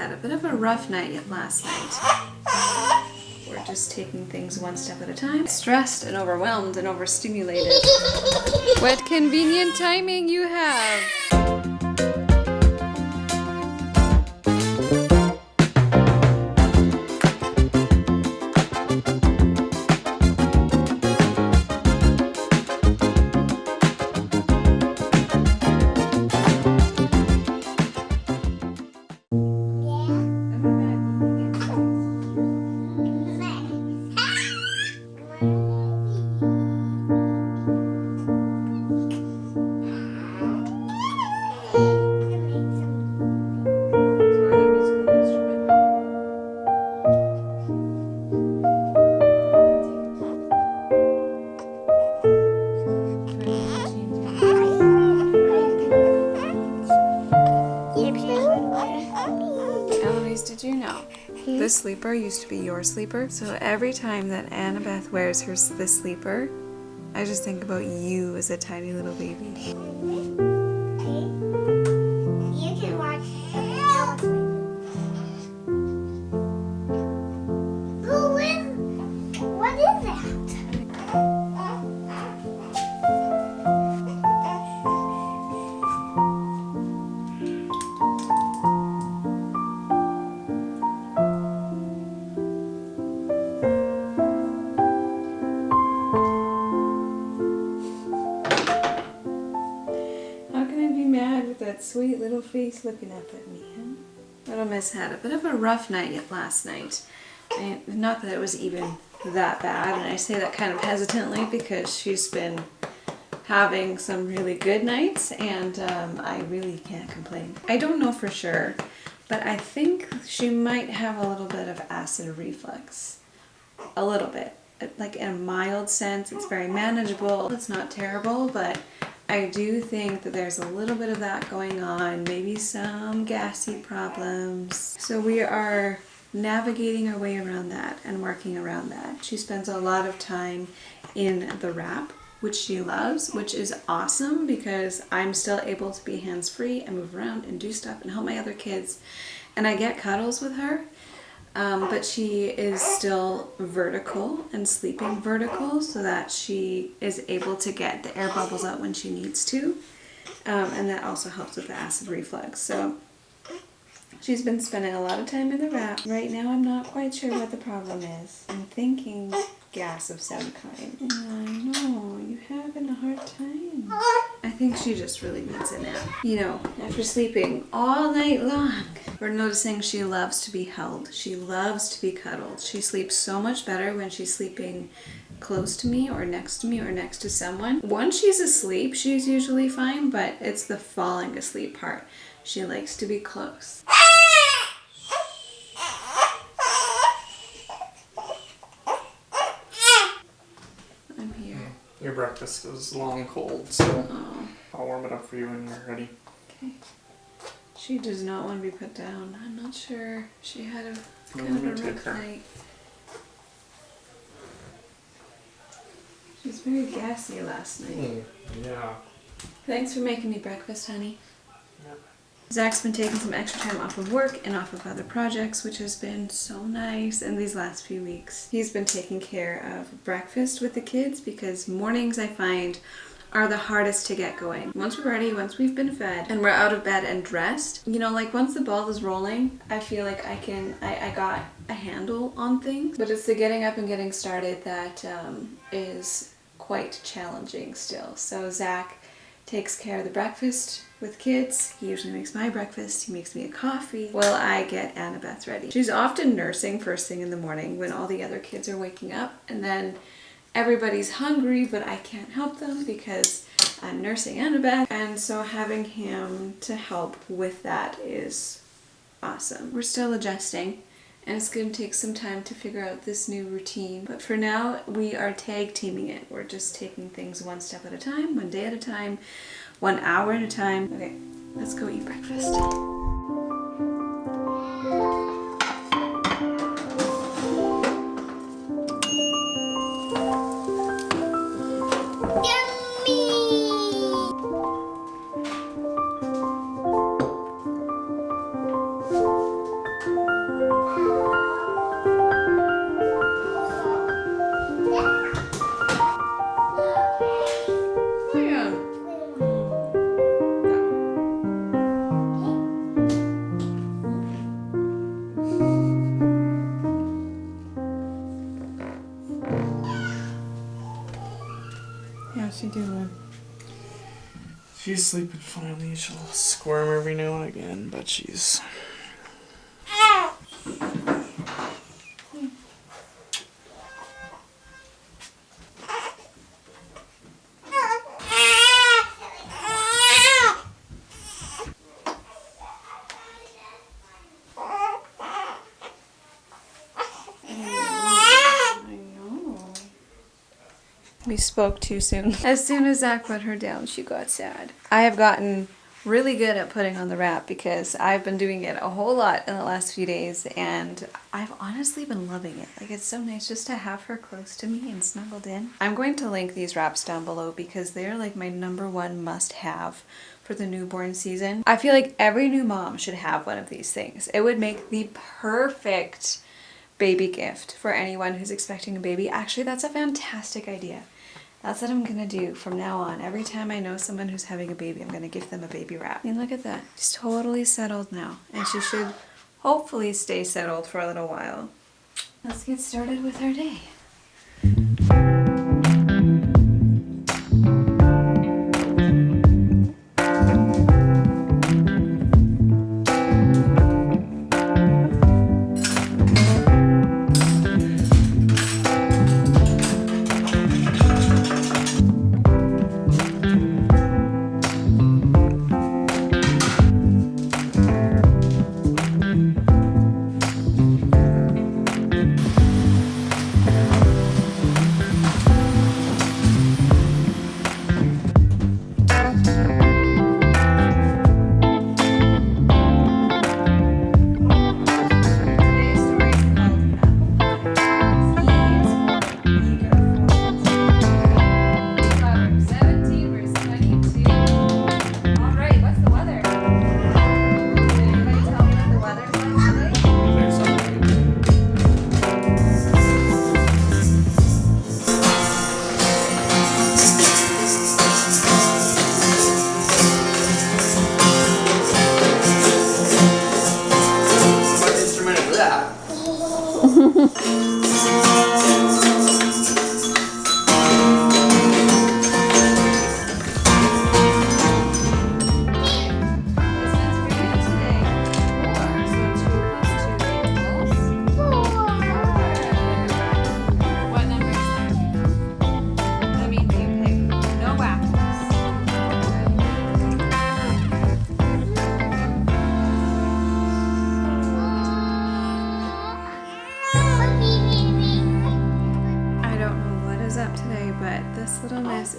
had a bit of a rough night last night. We're just taking things one step at a time. Stressed and overwhelmed and overstimulated. What convenient timing you have! Eloise, did you know this sleeper used to be your sleeper? So every time that Annabeth wears this sleeper, I just think about you as a tiny little baby. You can watch. What is that? How can I be mad with that sweet little face looking up at me, huh? Little Miss had a bit of a rough night last night. Not that it was even that bad, and I say that kind of hesitantly because she's been having some really good nights, and I really can't complain. I don't know for sure, but I think she might have a little bit of acid reflux. A little bit. Like in a mild sense, it's very manageable. It's not terrible, but I do think that there's a little bit of that going on, maybe some gassy problems. So we are navigating our way around that and working around that. She spends a lot of time in the wrap, which she loves, which is awesome because I'm still able to be hands-free and move around and do stuff and help my other kids. And I get cuddles with her, but she is still vertical and sleeping vertical so that she is able to get the air bubbles out when she needs to. And that also helps with the acid reflux. So she's been spending a lot of time in the wrap. Right now I'm not quite sure what the problem is. I'm thinking gas of some kind. I know, you're having a hard time. I think she just really needs a nap. You know, after sleeping all night long. We're noticing she loves to be held. She loves to be cuddled. She sleeps so much better when she's sleeping close to me or next to me or next to someone. Once she's asleep, she's usually fine, but it's the falling asleep part. She likes to be close. I'm here. Your breakfast is long cold, so I'll warm it up for you when you're ready. Okay. She does not want to be put down. I'm not sure. She had a kind of a rough night. She was very gassy last night. Yeah. Thanks for making me breakfast, honey. Yep. Zach's been taking some extra time off of work and off of other projects, which has been so nice in these last few weeks. He's been taking care of breakfast with the kids because mornings I find are the hardest to get going. Once we're ready, once we've been fed, and we're out of bed and dressed, you know, like once the ball is rolling, I feel like I got a handle on things. But it's the getting up and getting started that is quite challenging still. So Zach takes care of the breakfast with kids. He usually makes my breakfast. He makes me a coffee while I get Annabeth ready. She's often nursing first thing in the morning when all the other kids are waking up, and then everybody's hungry, but I can't help them because I'm nursing Annabeth, and so having him to help with that is awesome. We're still adjusting, and it's going to take some time to figure out this new routine, but for now we are tag teaming it. We're just taking things one step at a time, one day at a time, 1 hour at a time. Okay, let's go eat breakfast. She's sleeping finally. She'll squirm every now and again, but she's... We spoke too soon. As soon as Zach put her down, she got sad. I have gotten really good at putting on the wrap because I've been doing it a whole lot in the last few days, and I've honestly been loving it. Like, it's so nice just to have her close to me and snuggled in. I'm going to link these wraps down below because they're like my #1 must-have for the newborn season. I feel like every new mom should have one of these things. It would make the perfect baby gift for anyone who's expecting a baby. Actually, that's a fantastic idea. That's what I'm gonna do from now on. Every time I know someone who's having a baby, I'm gonna give them a baby wrap. And look at that. She's totally settled now. And she should hopefully stay settled for a little while. Let's get started with our day.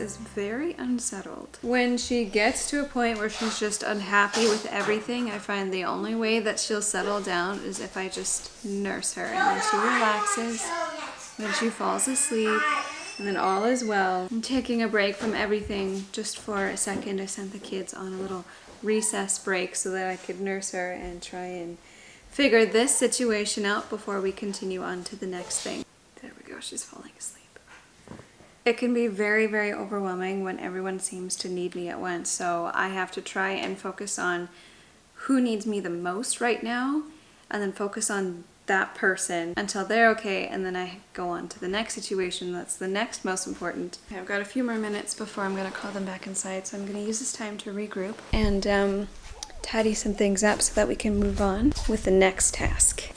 Is very unsettled. When she gets to a point where she's just unhappy with everything, I find the only way that she'll settle down is if I just nurse her, and then she relaxes, then she falls asleep, and then all is well. I'm taking a break from everything just for a second. I sent the kids on a little recess break so that I could nurse her and try and figure this situation out before we continue on to the next thing. There we go, she's falling asleep. It can be very, very overwhelming when everyone seems to need me at once, so I have to try and focus on who needs me the most right now, and then focus on that person until they're okay, and then I go on to the next situation that's the next most important. Okay, I've got a few more minutes before I'm going to call them back inside, so I'm going to use this time to regroup and tidy some things up so that we can move on with the next task.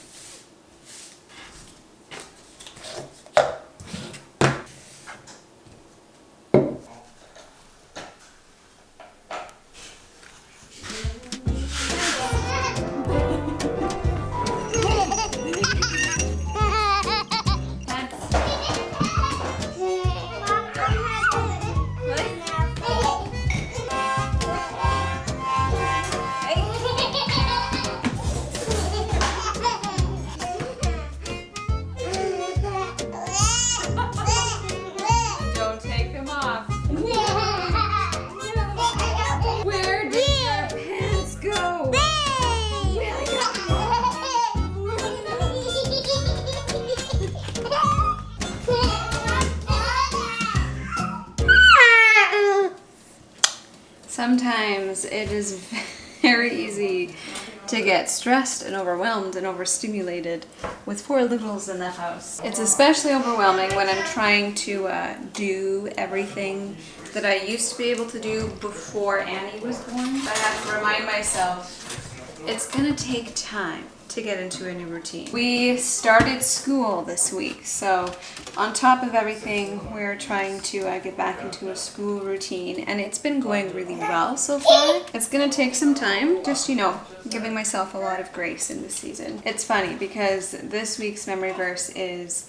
Sometimes it is very easy to get stressed and overwhelmed and overstimulated with 4 littles in the house. It's especially overwhelming when I'm trying to do everything that I used to be able to do before Annie was born. I have to remind myself it's gonna take time to get into a new routine. We started school this week, so on top of everything, we're trying to get back into a school routine, and it's been going really well so far. It's gonna take some time, just, you know, giving myself a lot of grace in this season. It's funny because this week's memory verse is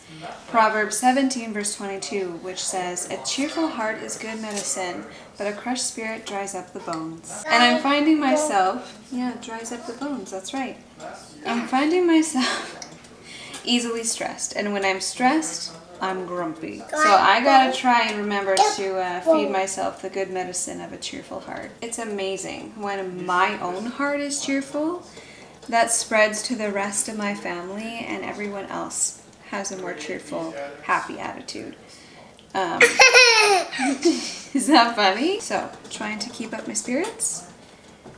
Proverbs 17 verse 22, which says, "A cheerful heart is good medicine, but a crushed spirit dries up the bones." And I'm finding myself, yeah, it dries up the bones, that's right. I'm finding myself easily stressed, and when I'm stressed, I'm grumpy. So I gotta try and remember to feed myself the good medicine of a cheerful heart. It's amazing when my own heart is cheerful, that spreads to the rest of my family, and everyone else has a more cheerful, happy attitude. Is that funny? So, trying to keep up my spirits,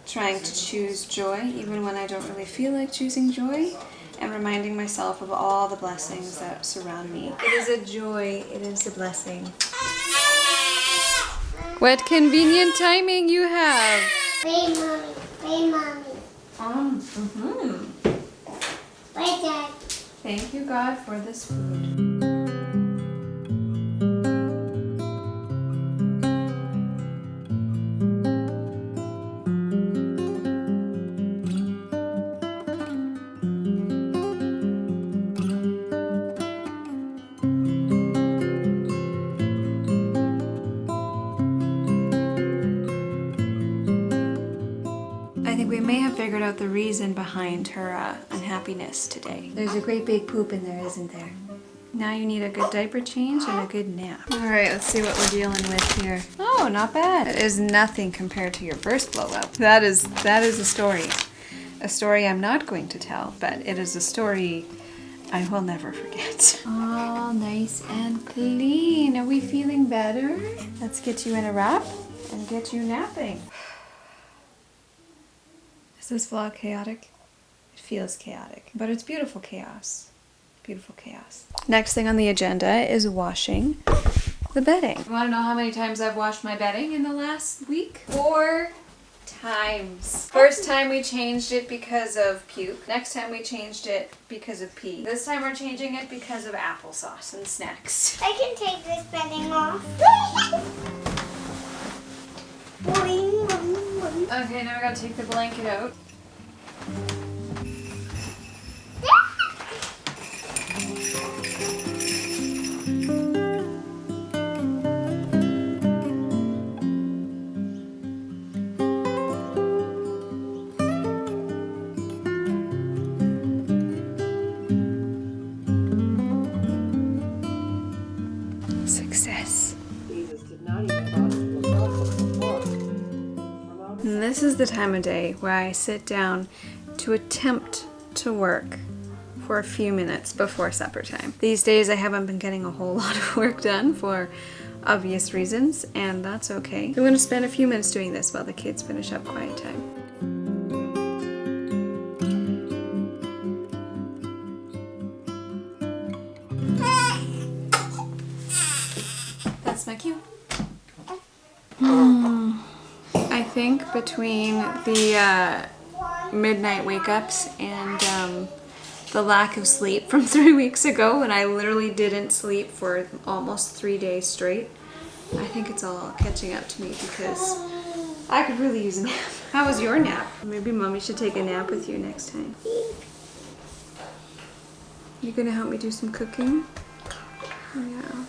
trying to choose joy even when I don't really feel like choosing joy, and reminding myself of all the blessings that surround me. It is a joy, it is a blessing. What convenient timing you have! Wait, mommy. Wait, mommy. Wait, Dad. Thank you, God, for this food. I think we may have figured out the reason behind her unhappiness today. There's a great big poop in there, isn't there? Now you need a good diaper change and a good nap. Alright, let's see what we're dealing with here. Oh, not bad. It is nothing compared to your first blowout. That is a story. A story I'm not going to tell, but it is a story I will never forget. All nice and clean. Are we feeling better? Let's get you in a wrap and get you napping. Is this vlog chaotic? It feels chaotic, but it's beautiful chaos. Beautiful chaos. Next thing on the agenda is washing the bedding. You want to know how many times I've washed my bedding in the last week? 4 times. First time we changed it because of puke. Next time we changed it because of pee. This time we're changing it because of applesauce and snacks. I can take this bedding off. Boing, boing, boing. Okay, now we gotta take the blanket out. Success. And this is the time of day where I sit down to attempt to work for a few minutes before supper time. These days I haven't been getting a whole lot of work done for obvious reasons, and that's okay. I'm going to spend a few minutes doing this while the kids finish up quiet time. That's my cue. I think between the midnight wake-ups and the lack of sleep from 3 weeks ago when I literally didn't sleep for almost 3 days straight, I think it's all catching up to me because I could really use a nap. How was your nap? Maybe Mommy should take a nap with you next time. You gonna help me do some cooking? Yeah.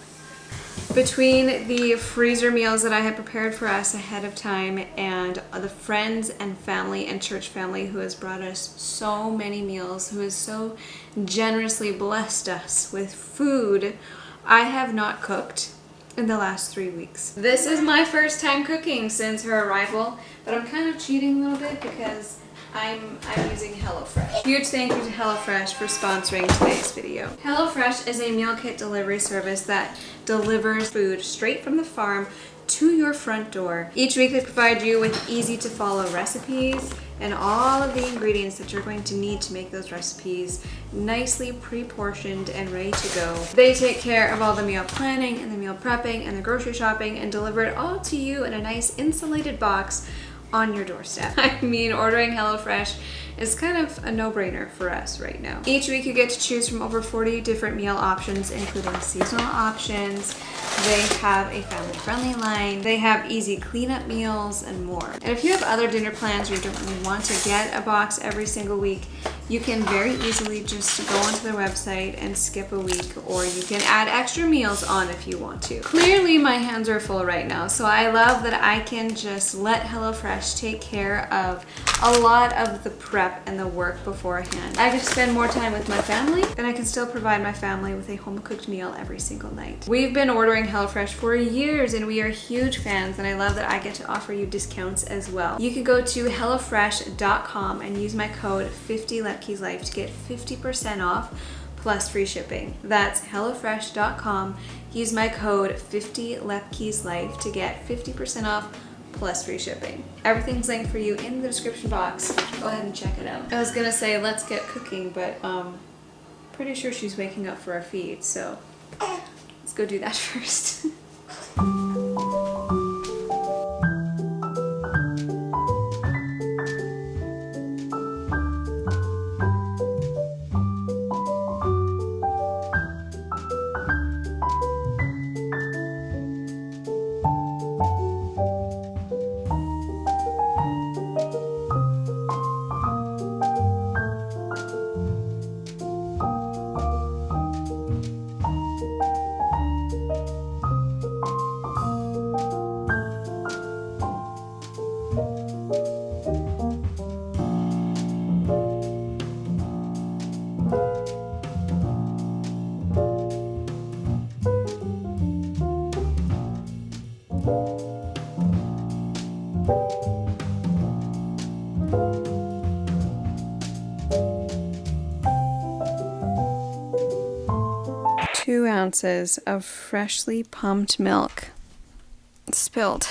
Between the freezer meals that I had prepared for us ahead of time and the friends and family and church family who has brought us so many meals, who has so generously blessed us with food, I have not cooked in the last 3 weeks. This is my first time cooking since her arrival, but I'm kind of cheating a little bit because I'm using HelloFresh. Huge thank you to HelloFresh for sponsoring today's video. HelloFresh is a meal kit delivery service that delivers food straight from the farm to your front door. Each week they provide you with easy to follow recipes and all of the ingredients that you're going to need to make those recipes nicely pre-portioned and ready to go. They take care of all the meal planning and the meal prepping and the grocery shopping and deliver it all to you in a nice insulated box on your doorstep. I mean, ordering HelloFresh is kind of a no-brainer for us right now. Each week you get to choose from over 40 different meal options, including seasonal options. They have a family-friendly line. They have easy cleanup meals and more. And if you have other dinner plans or you don't really want to get a box every single week, you can very easily just go onto their website and skip a week, or you can add extra meals on if you want to. Clearly my hands are full right now, so I love that I can just let HelloFresh take care of a lot of the prep and the work beforehand. I can spend more time with my family, and I can still provide my family with a home-cooked meal every single night. We've been ordering HelloFresh for years, and we are huge fans, and I love that I get to offer you discounts as well. You can go to HelloFresh.com and use my code 50LetKeysLife to get 50% off plus free shipping. That's HelloFresh.com. Use my code 50LetKeysLife to get 50% off plus free shipping. Everything's linked for you in the description box. Go ahead and check it out. I was gonna say let's get cooking, but pretty sure she's waking up for a feed, so let's go do that first. Two ounces of freshly pumped milk spilled.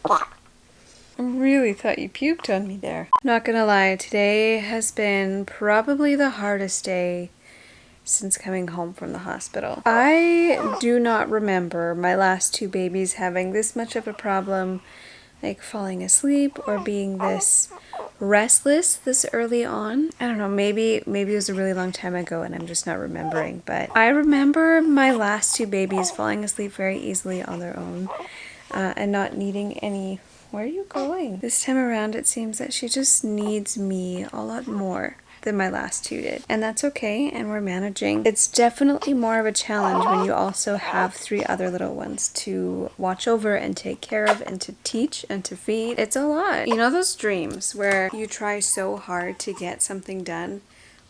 I really thought you puked on me there. Not gonna lie, today has been probably the hardest day since coming home from the hospital. I do not remember my last two babies having this much of a problem, like falling asleep or being this restless this early on. I don't know, maybe it was a really long time ago and I'm just not remembering, but I remember my last two babies falling asleep very easily on their own and not needing any... Where are you going? This time around it seems that she just needs me a lot more than my last two did. And that's okay, and we're managing. It's definitely more of a challenge when you also have 3 other little ones to watch over and take care of and to teach and to feed. It's a lot. You know those dreams where you try so hard to get something done,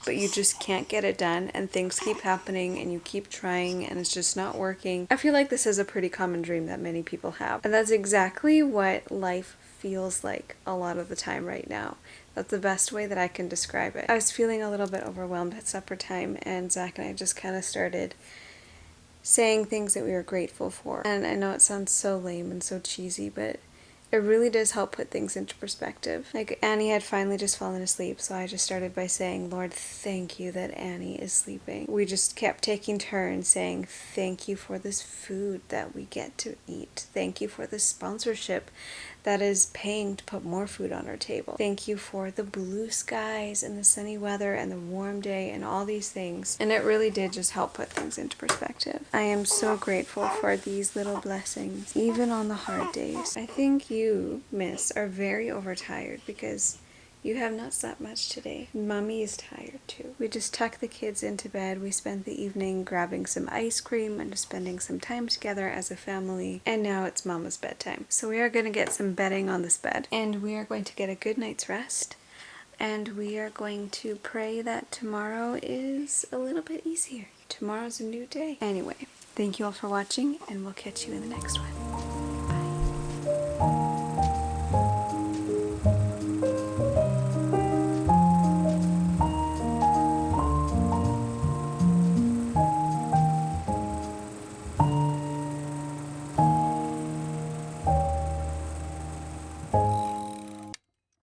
but you just can't get it done and things keep happening and you keep trying and it's just not working? I feel like this is a pretty common dream that many people have. And that's exactly what life feels like a lot of the time right now. That's the best way that I can describe it. I was feeling a little bit overwhelmed at supper time, and Zach and I just kind of started saying things that we were grateful for. And I know it sounds so lame and so cheesy, but it really does help put things into perspective. Like, Annie had finally just fallen asleep, so I just started by saying, Lord, thank you that Annie is sleeping. We just kept taking turns saying, thank you for this food that we get to eat. Thank you for this sponsorship that is paying to put more food on our table. Thank you for the blue skies and the sunny weather and the warm day and all these things. And it really did just help put things into perspective. I am so grateful for these little blessings, even on the hard days. I think you, miss, are very overtired because you have not slept much today. Mommy is tired too. We just tucked the kids into bed. We spent the evening grabbing some ice cream and just spending some time together as a family. And now it's Mama's bedtime. So we are going to get some bedding on this bed. And we are going to get a good night's rest. And we are going to pray that tomorrow is a little bit easier. Tomorrow's a new day. Anyway, thank you all for watching, and we'll catch you in the next one.